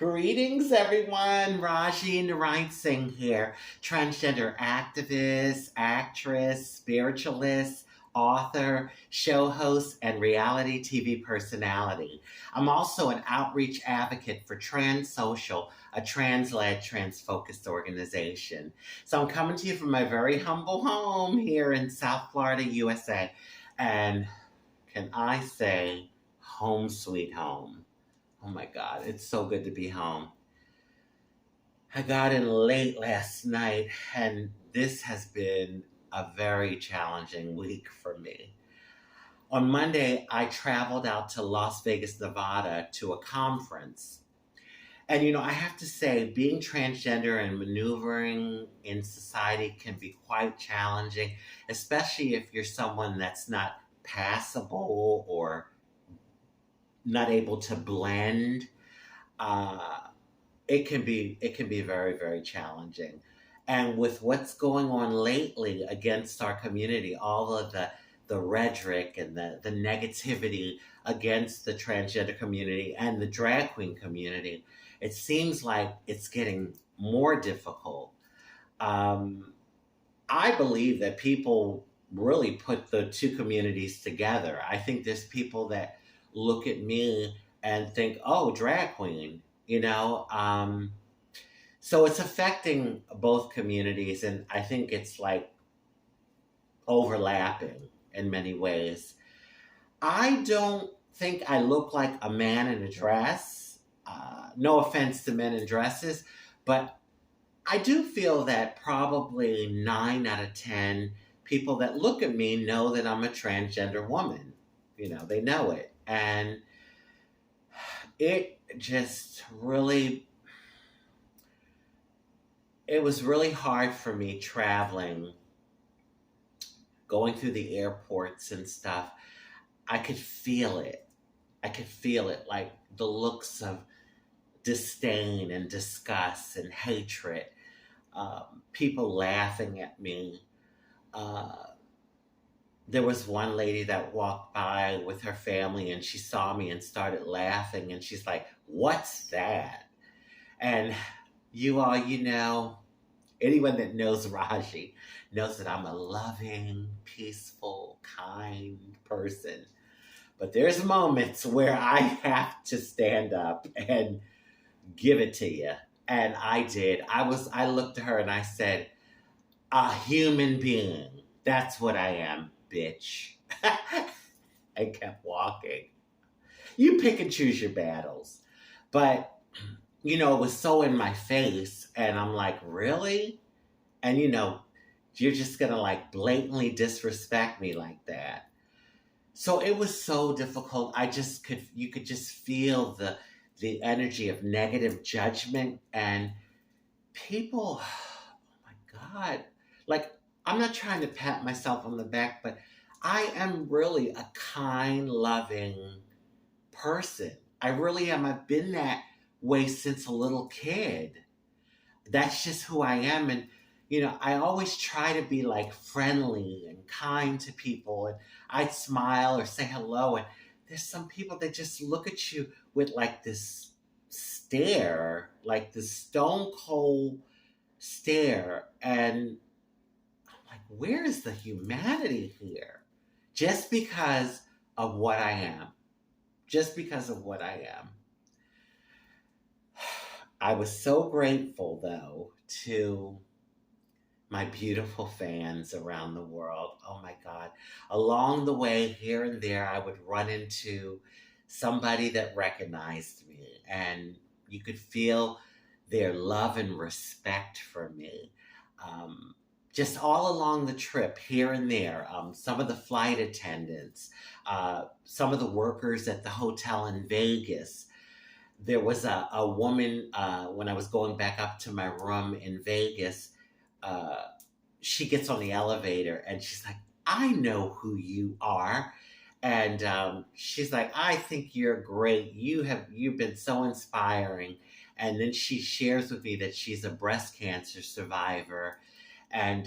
Greetings, everyone. Rajee Narinesingh here, transgender activist, actress, spiritualist, author, show host, and reality TV personality. I'm also an outreach advocate for Trans Social, a trans-led, trans-focused organization. So I'm coming to you from my very humble home here in South Florida, USA. And can I say, home sweet home. Oh my God, it's so good to be home. I got in late last night, and this has been a very challenging week for me. On Monday, I traveled out to Las Vegas, Nevada to a conference. And I have to say, being transgender and maneuvering in society can be quite challenging, especially if you're someone that's not passable or not able to blend. It can be very, very challenging. And with what's going on lately against our community, all of the rhetoric and the negativity against the transgender community and the drag queen community, it seems like it's getting more difficult. I believe that people really put the two communities together. I think there's people that look at me and think, oh, drag queen, So it's affecting both communities, and I think it's like overlapping in many ways. I don't think I look like a man in a dress. No offense to men in dresses, but I do feel that probably 9 out of 10 people that look at me know that I'm a transgender woman. They know it. And it was really hard for me traveling, going through the airports and stuff. I could feel it. Like the looks of disdain and disgust and hatred, people laughing at me. There was one lady that walked by with her family and she saw me and started laughing, and she's like, "What's that?" And you all, anyone that knows Rajee knows that I'm a loving, peaceful, kind person. But there's moments where I have to stand up and give it to you. And I did. I looked at her and I said, "A human being. That's what I am, bitch." And kept walking. You pick and choose your battles. But, it was so in my face. And I'm like, really? And, you're just going to like blatantly disrespect me like that. So it was so difficult. You could just feel the energy of negative judgment, and people, oh my God, like, I'm not trying to pat myself on the back, but I am really a kind, loving person. I really am. I've been that way since a little kid. That's just who I am. And, I always try to be like friendly and kind to people, and I'd smile or say hello. And there's some people that just look at you with like this stare, like this stone cold stare. And I'm like, where is the humanity here? Just because of what I am. Just because of what I am. I was so grateful, though, to my beautiful fans around the world. Oh my God. Along the way, here and there, I would run into somebody that recognized me, and you could feel their love and respect for me. Just all along the trip, here and there, some of the flight attendants, some of the workers at the hotel in Vegas. There was a woman, when I was going back up to my room in Vegas, she gets on the elevator and she's like, "I know who you are." And she's like, "I think you're great. You've been so inspiring." And then she shares with me that she's a breast cancer survivor. And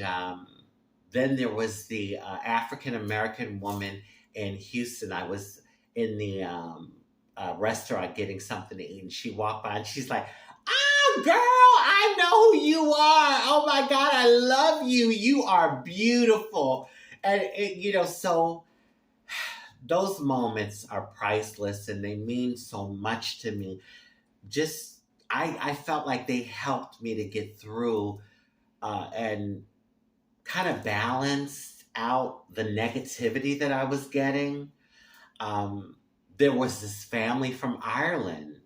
then there was the African American woman in Houston. I was in the a restaurant getting something to eat, and she walked by and she's like, "Oh, girl, I know who you are. Oh my God, I love you. You are beautiful." And so those moments are priceless and they mean so much to me. Just I felt like they helped me to get through and kind of balanced out the negativity that I was getting. Um, there was this family from Ireland.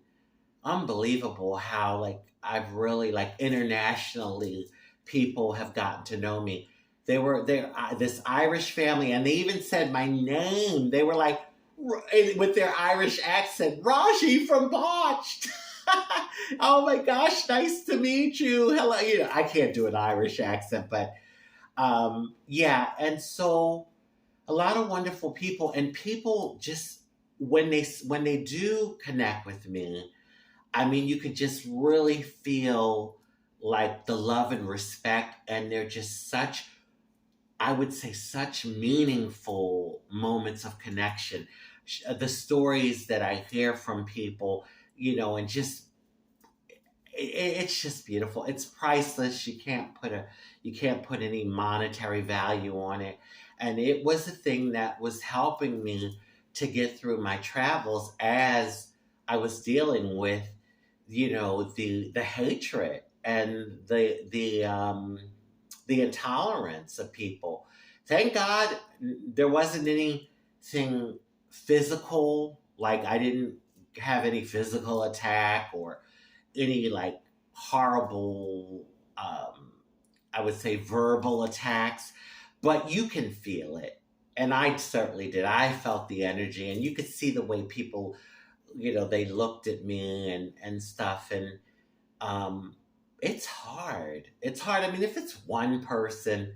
Unbelievable how like I've really like internationally people have gotten to know me. They this Irish family, and they even said my name. They were like with their Irish accent, Rajee from Botched. Oh my gosh, nice to meet you. Hello, I can't do an Irish accent, but yeah, and so a lot of wonderful people, and people just when they do connect with me, I mean, you could just really feel like the love and respect, and they're just such, I would say, such meaningful moments of connection. The stories that I hear from people, and just it's just beautiful. It's priceless. You can't put any monetary value on it. And it was a thing that was helping me to get through my travels as I was dealing with, the hatred and the intolerance of people. Thank God there wasn't anything physical, like I didn't have any physical attack or any like horrible, I would say, verbal attacks, but you can feel it. And I certainly did. I felt the energy, and you could see the way people, they looked at me and stuff. And um, it's hard. It's hard. I mean, if it's one person,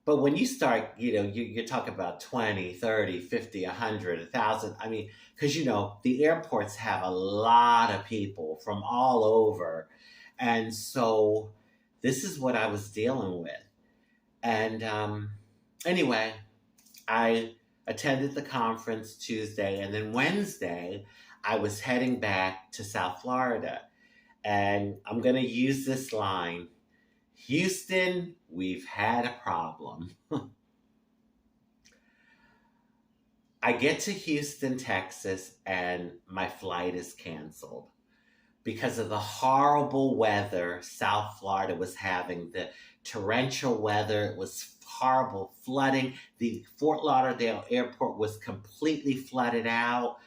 but when you start, you're talking about 20, 30, 50, 100, 1,000. I mean, because, the airports have a lot of people from all over. And so this is what I was dealing with. And anyway, I attended the conference Tuesday. And then Wednesday, I was heading back to South Florida. And I'm going to use this line: Houston, we've had a problem. I get to Houston, Texas, and my flight is canceled because of the horrible weather South Florida was having. The torrential weather, it was horrible flooding. The Fort Lauderdale airport was completely flooded out.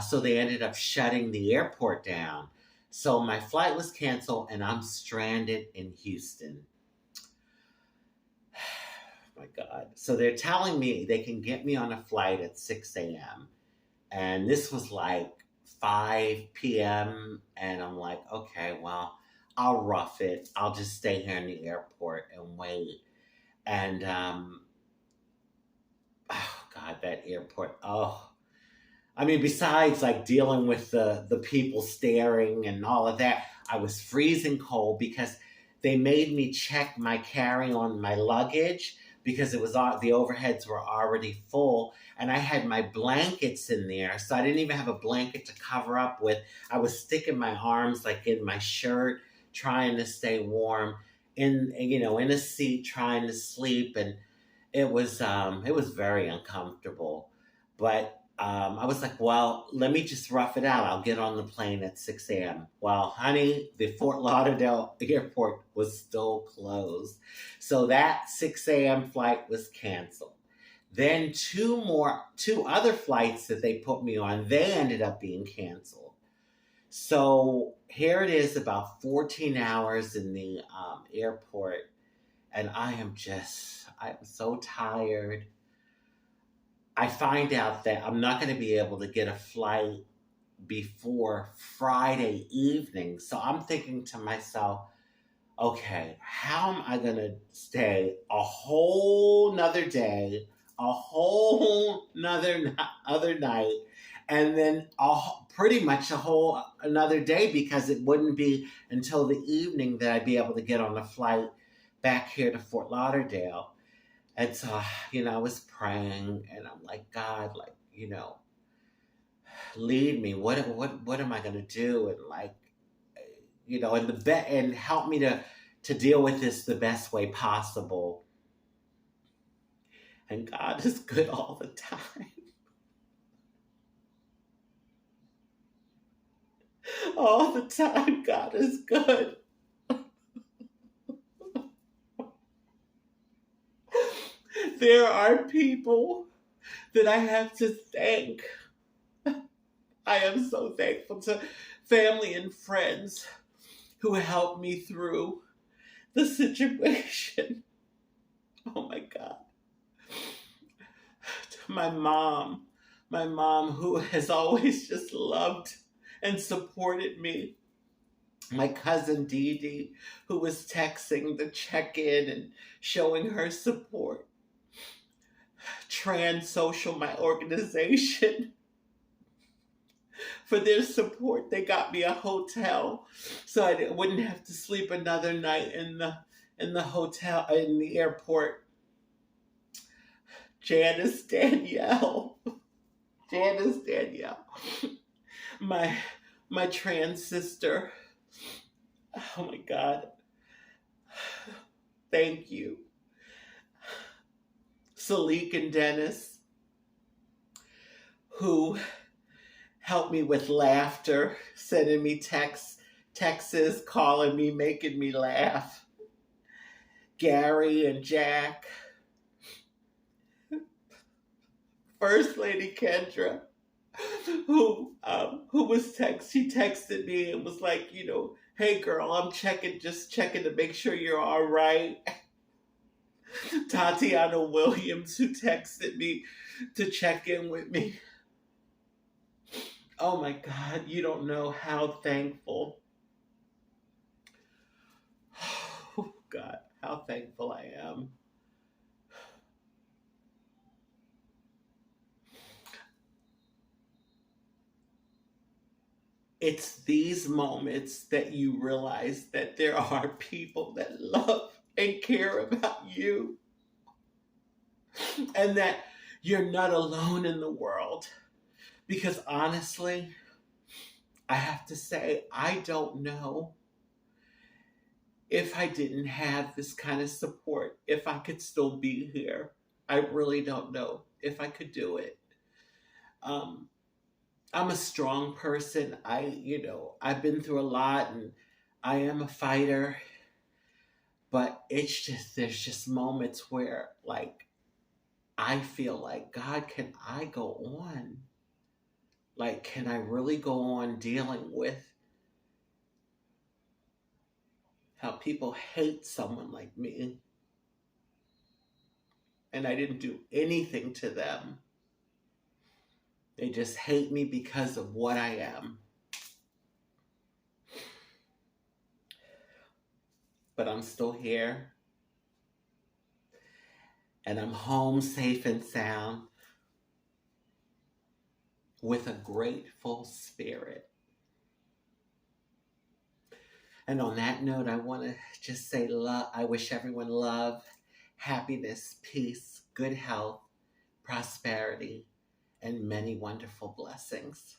So they ended up shutting the airport down. So my flight was canceled and I'm stranded in Houston. My God. So they're telling me they can get me on a flight at 6 a.m. And this was like 5 p.m. And I'm like, okay, well, I'll rough it. I'll just stay here in the airport and wait. And, oh God, that airport. Oh, I mean, besides like dealing with the people staring and all of that, I was freezing cold because they made me check my carry-on, my luggage, because the overheads were already full, and I had my blankets in there, so I didn't even have a blanket to cover up with. I was sticking my arms like in my shirt, trying to stay warm, in a seat, trying to sleep, and it was very uncomfortable. But I was like, well, let me just rough it out. I'll get on the plane at 6 a.m. Well, honey, the Fort Lauderdale airport was still closed. So that 6 a.m. flight was canceled. Then two other flights that they put me on, they ended up being canceled. So here it is, about 14 hours in the airport. And I'm so tired. I find out that I'm not going to be able to get a flight before Friday evening. So I'm thinking to myself, okay, how am I going to stay a whole nother day, a whole nother other night, and then pretty much a whole another day, because it wouldn't be until the evening that I'd be able to get on a flight back here to Fort Lauderdale. And so, I was praying and I'm like, God, lead me. What am I gonna do? And like, and and help me to deal with this the best way possible. And God is good all the time. All the time, God is good. There are people that I have to thank. I am so thankful to family and friends who helped me through the situation. Oh my God. My mom who has always just loved and supported me. My cousin Dee Dee, who was texting to check in and showing her support. Trans Social, my organization, for their support. They got me a hotel so I wouldn't have to sleep another night in the hotel, in the airport. Janice Danielle, my trans sister. Oh my God. Thank you. Salik and Dennis, who helped me with laughter, sending me texts, calling me, making me laugh. Gary and Jack. First Lady Kendra, who she texted me and was like, hey girl, I'm just checking to make sure you're all right. Tatiana Williams, who texted me to check in with me. Oh my God, you don't know how thankful. Oh God, how thankful I am. It's these moments that you realize that there are people that love and care about you, and that you're not alone in the world. Because honestly, I have to say, I don't know if I didn't have this kind of support, if I could still be here. I really don't know if I could do it. I'm a strong person. I've been through a lot, and I am a fighter. But there's just moments where, like, I feel like, God, can I go on? Like, can I really go on dealing with how people hate someone like me? And I didn't do anything to them. They just hate me because of what I am. But I'm still here. And I'm home safe and sound with a grateful spirit. And on that note, I want to just say I wish everyone love, happiness, peace, good health, prosperity, and many wonderful blessings.